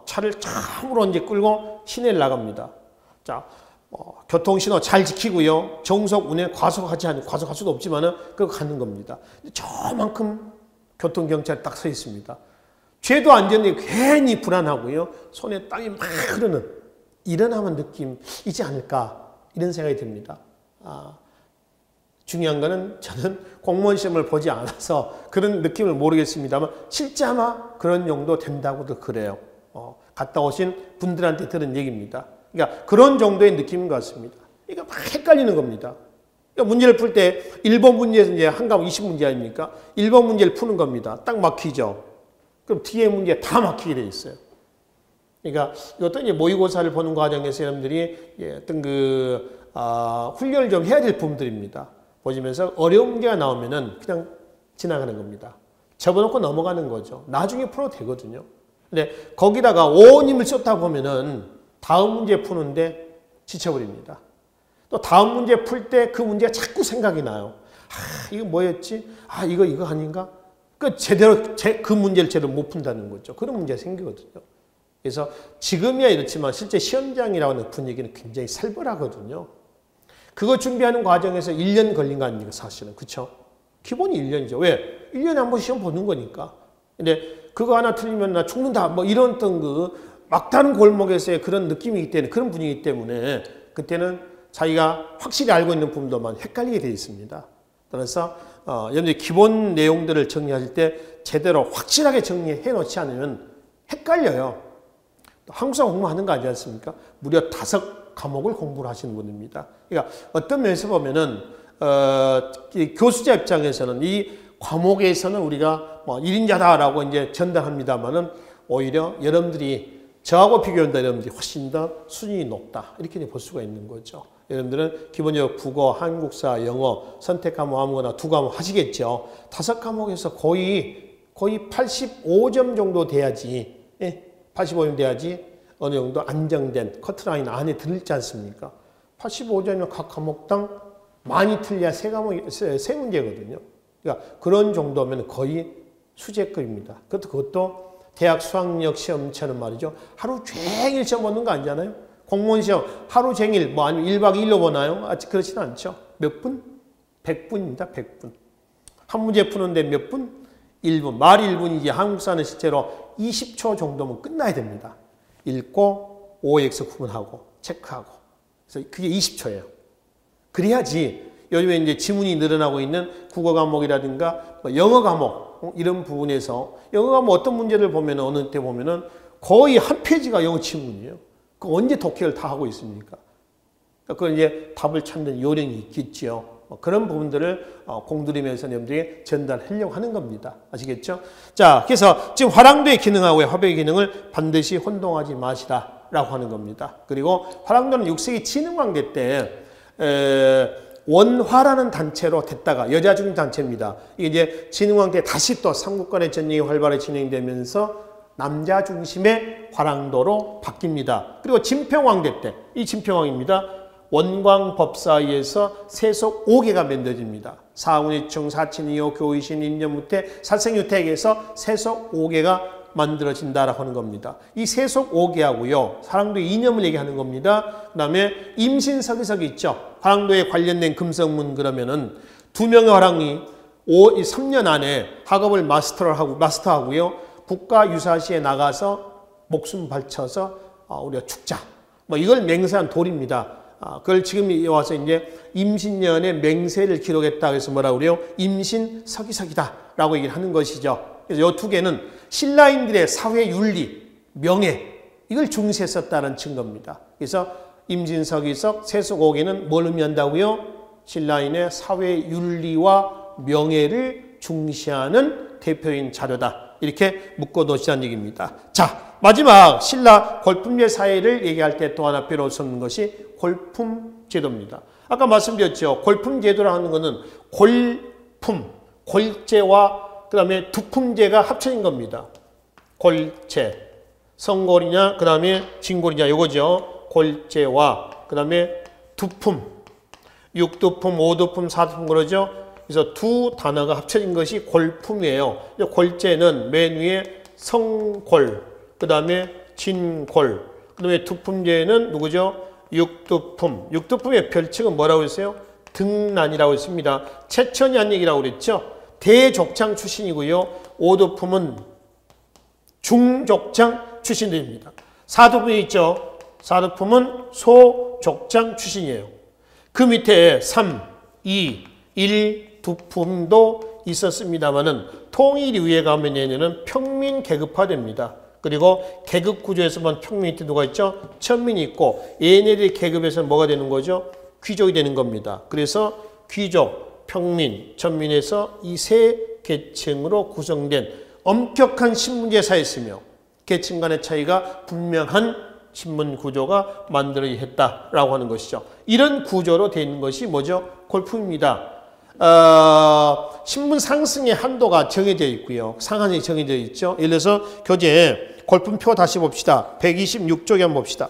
차를 처음으로 이제 끌고 시내를 나갑니다. 자, 교통신호 잘 지키고요. 정속 운행 과속하지 않고 과속할 수도 없지만은 그거 가는 겁니다. 저만큼 교통경찰이 딱 서 있습니다. 죄도 안 지었는데 괜히 불안하고요. 손에 땀이 막 흐르는 이런 느낌이지 않을까 이런 생각이 듭니다. 중요한 거는 저는 공무원 시험을 보지 않아서 그런 느낌을 모르겠습니다만 실제 아마 그런 정도 된다고도 그래요. 갔다 오신 분들한테 들은 얘기입니다. 그러니까 그런 정도의 느낌인 것 같습니다. 그러니까 막 헷갈리는 겁니다. 그러니까 문제를 풀 때 1번 문제에서 이제 한 과목 20문제 아닙니까? 1번 문제를 푸는 겁니다. 딱 막히죠. 그럼 뒤에 문제 다 막히게 돼 있어요. 그러니까 이것도 이제 모의고사를 보는 과정에서 여러분들이 어떤 훈련을 좀 해야 될 부분들입니다. 보시면서 어려운 문제가 나오면은 그냥 지나가는 겁니다. 접어놓고 넘어가는 거죠. 나중에 풀어도 되거든요. 근데 거기다가 온 힘을 쏟다 보면은 다음 문제 푸는데 지쳐버립니다. 또 다음 문제 풀 때 그 문제가 자꾸 생각이 나요. 이거 뭐였지? 이거 아닌가? 그 문제를 제대로 못 푼다는 거죠. 그런 문제가 생기거든요. 그래서 지금이야 이렇지만 실제 시험장이라고 하는 분위기는 굉장히 살벌하거든요. 그거 준비하는 과정에서 1년 걸린 거 아닙니까, 사실은. 그쵸? 기본이 1년이죠. 왜? 1년에 한 번 시험 보는 거니까. 근데 그거 하나 틀리면 나 죽는다. 뭐 이런 어떤 막다른 골목에서의 그런 느낌이기 때문에, 그런 분위기이기 때문에 그때는 자기가 확실히 알고 있는 부분도만 헷갈리게 되어 있습니다. 그래서 여러분들이 기본 내용들을 정리하실 때 제대로 확실하게 정리해 놓지 않으면 헷갈려요. 한국사 공부하는 거 아니지 않습니까? 무려 5과목을 공부를 하시는 분입니다. 그러니까 어떤 면에서 보면은 교수자 입장에서는 이 과목에서는 우리가 1인자다라고 이제 전달합니다만은 오히려 여러분들이 저하고 비교한다 여러분들이 훨씬 더 수준이 높다 이렇게 볼 수가 있는 거죠. 여러분들은 기본적으로 국어, 한국사, 영어 선택 과목 아무거나 2과목 하시겠죠. 5과목에서 거의 85점 정도 돼야지 85점 돼야지 어느 정도 안정된 커트라인 안에 들지 않습니까? 85점이면 각 과목당 많이 틀려야 세 문제거든요. 그러니까 그런 정도면 거의 수제급입니다. 그것도 대학 수학력 시험처럼 말이죠. 하루 종일 시험 보는 거 아니잖아요. 공무원 시험 하루 종일 아니면 1박 2일로 보나요? 아직 그렇지는 않죠. 몇 분? 100분입니다. 100분. 한 문제 푸는데 몇 분? 1분. 말이 1분이지 한국사는 실제로 20초 정도면 끝나야 됩니다. 읽고 OX 구분하고 체크하고. 그래서 그게 20초예요. 그래야지 요즘에 이제 지문이 늘어나고 있는 국어 과목이라든가 영어 과목 이런 부분에서 영어 과목 어떤 문제를 보면 어느 때 보면은 거의 한 페이지가 영어 지문이에요. 그 언제 독해를 다 하고 있습니까? 그건 이제 답을 찾는 요령이 있겠지요. 그런 부분들을 공들이면서 여러분들이 전달하려고 하는 겁니다. 아시겠죠? 자, 그래서 지금 화랑도의 기능하고 화백의 기능을 반드시 혼동하지 마시라라고 하는 겁니다. 그리고 화랑도는 6세기 진흥왕대 때 원화라는 단체로 됐다가 여자 중심 단체입니다. 이게 이제 진흥왕 때 다시 또 삼국간의 전쟁이 활발하게 진행되면서 남자 중심의 화랑도로 바뀝니다. 그리고 진평왕대 때 이 진평왕입니다. 원광법사위에서 세속 5개가 만들어집니다. 사운이충, 사친이요, 교의신, 임전무태, 살생유택에서 세속 5개가 만들어진다라고 하는 겁니다. 이 세속 5개하고요. 화랑도의 이념을 얘기하는 겁니다. 그 다음에 임신서기석이 있죠. 화랑도에 관련된 금성문 그러면은 2명의 화랑이 3년 안에 학업을 마스터하고요. 국가유사시에 나가서 목숨 바쳐서 우리가 죽자. 이걸 맹세한 돌입니다. 그걸 지금 와서 이제 임신년의 맹세를 기록했다. 그래서 뭐라고 그래요? 임신서기석이다라고 얘기를 하는 것이죠. 그래서 이 2개는 신라인들의 사회 윤리, 명예 이걸 중시했었다는 증거입니다. 그래서 임신서기석, 세속 5개는 뭘 의미한다고요? 신라인의 사회 윤리와 명예를 중시하는 대표인 자료다. 이렇게 묶어놓으시라는 얘기입니다. 자, 마지막 신라 골품제 사회를 얘기할 때 또 하나 빼놓을 수 없는 것이 골품제도입니다. 아까 말씀드렸죠. 골품제도라는 하는 것은 골품, 골제와 그 다음에 두품제가 합쳐진 겁니다. 골제, 성골이냐, 그 다음에 진골이냐, 이거죠. 골제와 그 다음에 두품, 6두품, 5두품, 4두품 그러죠. 그래서 두 단어가 합쳐진 것이 골품이에요. 골제는 맨 위에 성골, 그 다음에 진골, 그 다음에 두품제는 누구죠? 6두품. 6두품의 별칭은 뭐라고 했어요? 등란이라고 했습니다. 최천이 한 얘기라고 그랬죠? 대족장 출신이고요. 5두품은 중족장 출신들입니다. 4두품이 있죠? 4두품은 소족장 출신이에요. 그 밑에 3, 2, 일두품도 있었습니다만은 통일 이후에 가면 얘네는 평민 계급화됩니다. 그리고 계급 구조에서만 평민이 누가 있죠? 천민이 있고 얘네들이 계급에서 뭐가 되는 거죠? 귀족이 되는 겁니다. 그래서 귀족, 평민, 천민에서 이 세 계층으로 구성된 엄격한 신분제 사회였으며 계층 간의 차이가 분명한 신분 구조가 만들어야 했다라고 하는 것이죠. 이런 구조로 되어 있는 것이 뭐죠? 골품입니다. 신분 상승의 한도가 정해져 있고요. 상한이 정해져 있죠. 예를 들어서 교재 골품표 다시 봅시다. 126쪽에 한번 봅시다.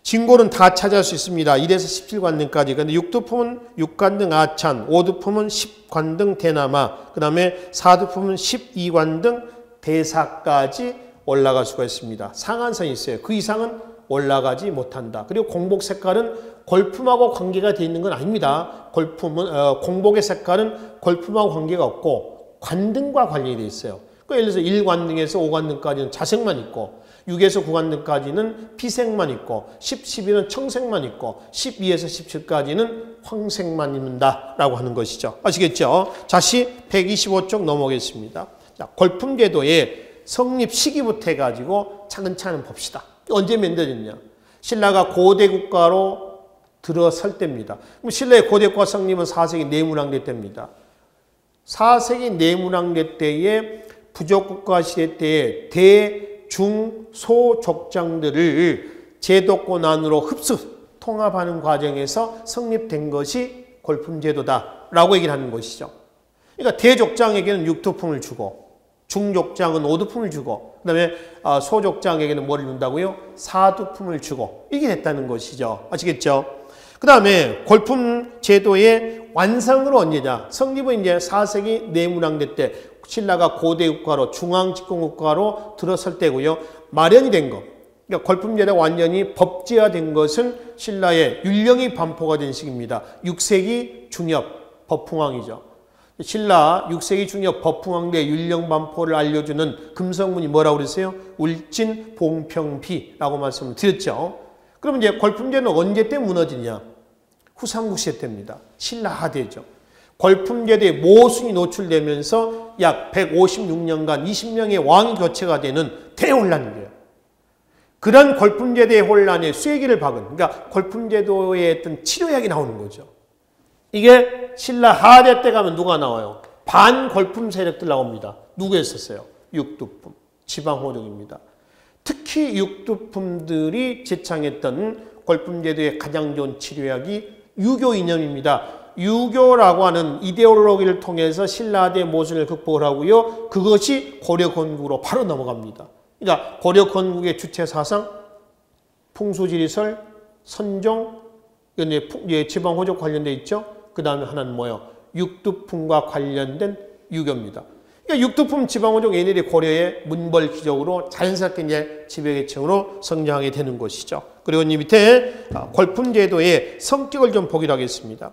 진골은 다 차지할 수 있습니다. 1에서 17관등까지. 근데 6두품은 6관등 아찬, 5두품은 10관등 대남아, 그 다음에 4두품은 12관등 대사까지 올라갈 수가 있습니다. 상한선이 있어요. 그 이상은 올라가지 못한다. 그리고 공복 색깔은 골품하고 관계가 되어 있는 건 아닙니다. 골품은 공복의 색깔은 골품하고 관계가 없고 관등과 관련이 되어 있어요. 예를 들어서 1관등에서 5관등까지는 자색만 있고 6에서 9관등까지는 피색만 있고 10, 11은 청색만 있고 12에서 17까지는 황색만 입는다라고 하는 것이죠. 아시겠죠? 다시 125쪽 넘어가겠습니다. 자, 골품제도의 성립 시기부터 해가지고 차근차근 봅시다. 언제 만들어졌냐? 신라가 고대 국가로 들어설 때입니다. 그럼 신라의 고대 국가 성립은 4세기 내문왕대 때입니다. 4세기 내문왕대 때에 부족국가 시대 때에 대, 중, 소 족장들을 제도권 안으로 흡수, 통합하는 과정에서 성립된 것이 골품제도다라고 얘기를 하는 것이죠. 그러니까 대족장에게는 6두품을 주고 중족장은 5두품을 주고 그 다음에 소족장에게는 뭐를 준다고요? 4두품을 주고 이게 됐다는 것이죠. 아시겠죠? 그 다음에 골품제도의 완성으로 언제냐? 성립은 이제 4세기 내문왕대 때 신라가 고대 국가로 중앙집권 국가로 들어설 때고요. 마련이 된 것. 그러니까 골품제도가 완전히 법제화된 것은 신라의 율령이 반포가 된 시기입니다. 6세기 중엽 법풍왕이죠. 신라 6세기 중엽 법풍왕 때 율령 반포를 알려주는 금성문이 뭐라고 그랬어요? 울진 봉평비라고 말씀을 드렸죠. 그러면 이제 골품제도는 언제 때 무너지냐? 후삼국시대 때입니다. 신라하대죠. 골품제도에 모순이 노출되면서 약 156년간 20명의 왕이 교체가 되는 대혼란이에요. 그런 골품제도의 혼란에 쐐기를 박은, 그러니까 골품제도의 어떤 치료약이 나오는 거죠. 이게 신라 하대 때 가면 누가 나와요? 반골품 세력들 나옵니다. 누구였었어요? 육두품, 지방호족입니다. 특히 육두품들이 제창했던 골품제도의 가장 좋은 치료약이 유교 이념입니다. 유교라고 하는 이데올로기를 통해서 신라하대의 모순을 극복을 하고요. 그것이 고려 건국으로 바로 넘어갑니다. 그러니까 고려 건국의 주체 사상, 풍수지리설, 선종, 지방호족 관련돼 있죠. 그 다음에 하나는 뭐예요? 육두품과 관련된 유교입니다. 그러니까 육두품 지방호족 얘네들이 고려의 문벌 귀족으로 자연스럽게 이제 지배계층으로 성장하게 되는 것이죠. 그리고 이 밑에 골품제도의 성격을 좀 보기로 하겠습니다.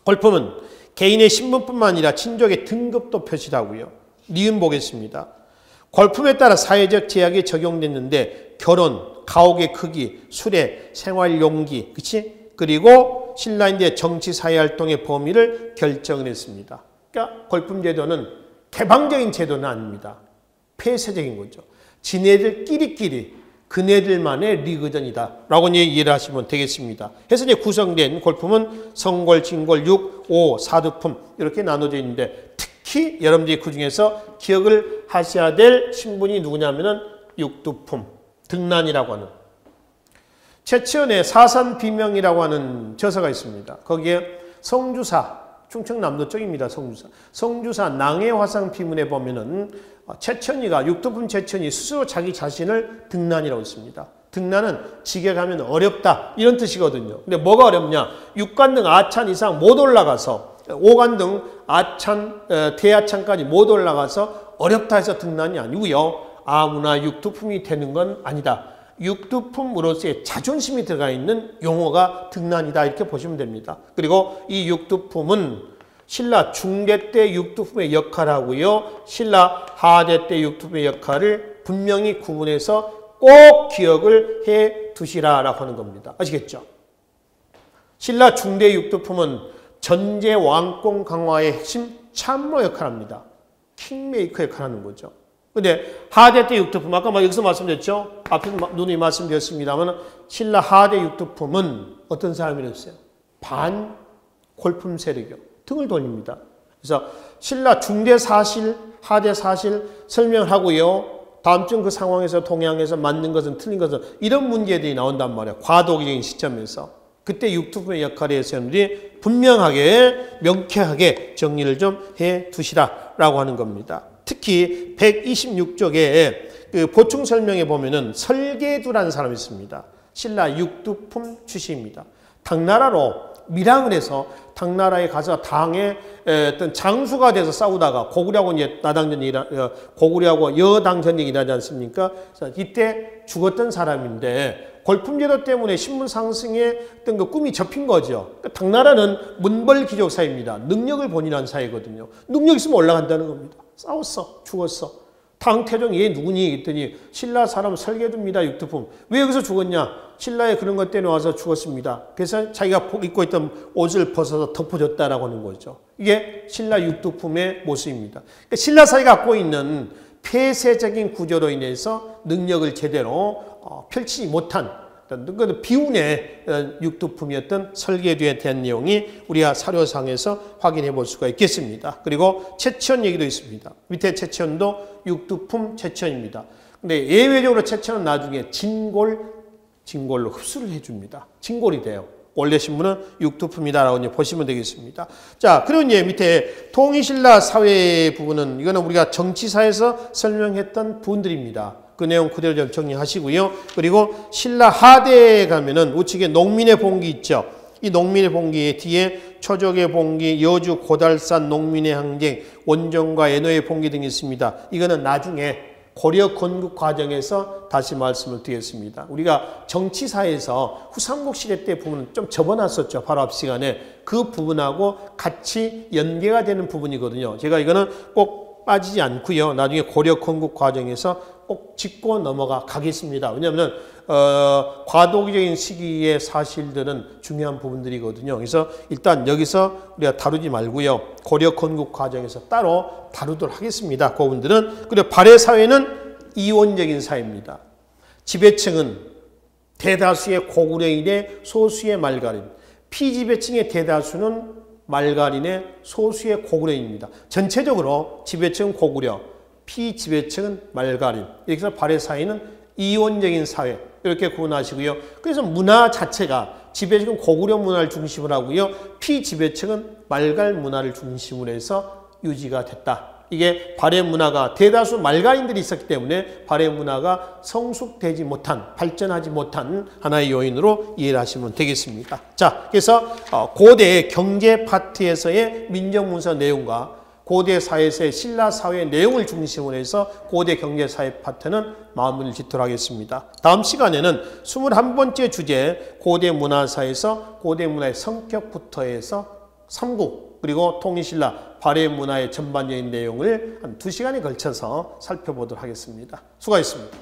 골품은 개인의 신분뿐만 아니라 친족의 등급도 표시하고요. 니은 보겠습니다. 골품에 따라 사회적 제약이 적용됐는데 결혼, 가옥의 크기, 수레, 생활 용기, 그치? 그리고 신라인대 정치 사회 활동의 범위를 결정을 했습니다. 그러니까 골품제도는 개방적인 제도는 아닙니다. 폐쇄적인 거죠. 지네들끼리끼리 그네들만의 리그전이다 라고 이해를 하시면 되겠습니다. 그래서 이제 구성된 골품은 성골, 진골, 육, 오, 사두품 이렇게 나눠져 있는데 특히 여러분들이 그 중에서 기억을 하셔야 될 신분이 누구냐면은 육두품, 등난이라고 하는 최치원의 사산비명이라고 하는 저서가 있습니다. 거기에 성주사, 충청남도 쪽입니다. 성주사 낭해화상 비문에 보면은 최천이가 육두품 최천이 스스로 자기 자신을 등난이라고 했습니다. 등난은 지게 가면 어렵다 이런 뜻이거든요. 근데 뭐가 어렵냐? 6관등 아찬 이상 못 올라가서 5관등 아찬, 대아찬까지 못 올라가서 어렵다 해서 등난이 아니고요. 아무나 육두품이 되는 건 아니다. 육두품으로서의 자존심이 들어가 있는 용어가 등난이다 이렇게 보시면 됩니다. 그리고 이 육두품은 신라 중대 때 육두품의 역할하고요. 신라 하대 때 육두품의 역할을 분명히 구분해서 꼭 기억을 해 두시라라고 하는 겁니다. 아시겠죠? 신라 중대 육두품은 전제 왕권 강화의 핵심 참모 역할을 합니다. 킹메이커 역할을 하는 거죠. 근데 하대 때 육두품, 아까 여기서 말씀드렸죠? 앞에서 누누이 말씀드렸습니다만 신라 하대 육두품은 어떤 사람이었어요? 반골품 세력이요. 등을 돌립니다. 그래서 신라 중대 사실, 하대 사실 설명을 하고요. 다음 주 그 상황에서 동향에서 맞는 것은 틀린 것은 이런 문제들이 나온단 말이에요. 과도기적인 시점에서. 그때 육두품의 역할에 대해서는 분명하게 명쾌하게 정리를 좀 해 두시라라고 하는 겁니다. 특히 126쪽에 그 보충 설명에 보면은 설계두라는 사람이 있습니다. 신라 육두품 출신입니다. 당나라로 밀항을 해서 당나라에 가서 당의 어떤 장수가 돼서 싸우다가 고구려하고 이제 나당전쟁이 고구려하고 여당전쟁이 일어나지 않습니까? 그래서 이때 죽었던 사람인데 골품제도 때문에 신분 상승의 어떤 그 꿈이 접힌 거죠. 그러니까 당나라는 문벌귀족 사회입니다. 능력을 본인한 사회거든요. 능력 있으면 올라간다는 겁니다. 싸웠어. 죽었어. 당태종 얘 누구니? 했더니 신라 사람 설계두입니다. 육두품. 왜 여기서 죽었냐? 신라의 그런 것 때문에 와서 죽었습니다. 그래서 자기가 입고 있던 옷을 벗어서 덮어줬다라고 하는 거죠. 이게 신라 육두품의 모습입니다. 그러니까 신라 사회가 갖고 있는 폐쇄적인 구조로 인해서 능력을 제대로 펼치지 못한 비운의 육두품이었던 설계두에 대한 내용이 우리가 사료상에서 확인해 볼 수가 있겠습니다. 그리고 채천 얘기도 있습니다. 밑에 채천도 육두품 채천입니다. 근데 예외적으로 채천은 나중에 진골로 흡수를 해줍니다. 진골이 돼요. 원래 신분은 육두품이다라고 이제 보시면 되겠습니다. 자, 그리고 이제 밑에 통일신라 사회 부분은 이거는 우리가 정치사에서 설명했던 부분들입니다. 그 내용 그대로 좀 정리하시고요. 그리고 신라 하대에 가면은 우측에 농민의 봉기 있죠. 이 농민의 봉기 뒤에 초족의 봉기, 여주 고달산 농민의 항쟁, 원정과 애노의 봉기 등이 있습니다. 이거는 나중에 고려 건국 과정에서 다시 말씀을 드리겠습니다. 우리가 정치사에서 후삼국 시대 때 부분은 좀 접어놨었죠. 바로 앞 시간에. 그 부분하고 같이 연계가 되는 부분이거든요. 제가 이거는 꼭 빠지지 않고요. 나중에 고려 건국 과정에서 꼭 짚고 넘어가 가겠습니다. 왜냐하면 과도기적인 시기의 사실들은 중요한 부분들이거든요. 그래서 일단 여기서 우리가 다루지 말고요. 고려 건국 과정에서 따로 다루도록 하겠습니다. 그 부분들은. 그리고 발해 사회는 이원적인 사회입니다. 지배층은 대다수의 고구려인의 소수의 말가린, 피지배층의 대다수는 말가린의 소수의 고구려인입니다. 전체적으로 지배층은 고구려, 피지배층은 말가린. 이렇게 해서 발해 사회는 이원적인 사회 이렇게 구분하시고요. 그래서 문화 자체가 지배층은 고구려 문화를 중심으로 하고요. 피지배층은 말갈 문화를 중심으로 해서 유지가 됐다. 이게 발해 문화가 대다수 말가인들이 있었기 때문에 발해 문화가 성숙되지 못한, 발전하지 못한 하나의 요인으로 이해를 하시면 되겠습니다. 자, 그래서 고대 경제 파트에서의 민정문서 내용과 고대 사회에서의 신라 사회의 내용을 중심으로 해서 고대 경제사회 파트는 마무리를 짓도록 하겠습니다. 다음 시간에는 21번째 주제 고대 문화사에서 고대 문화의 성격부터 해서 삼국 그리고 통일신라 발해 문화의 전반적인 내용을 한 2시간에 걸쳐서 살펴보도록 하겠습니다. 수고하셨습니다.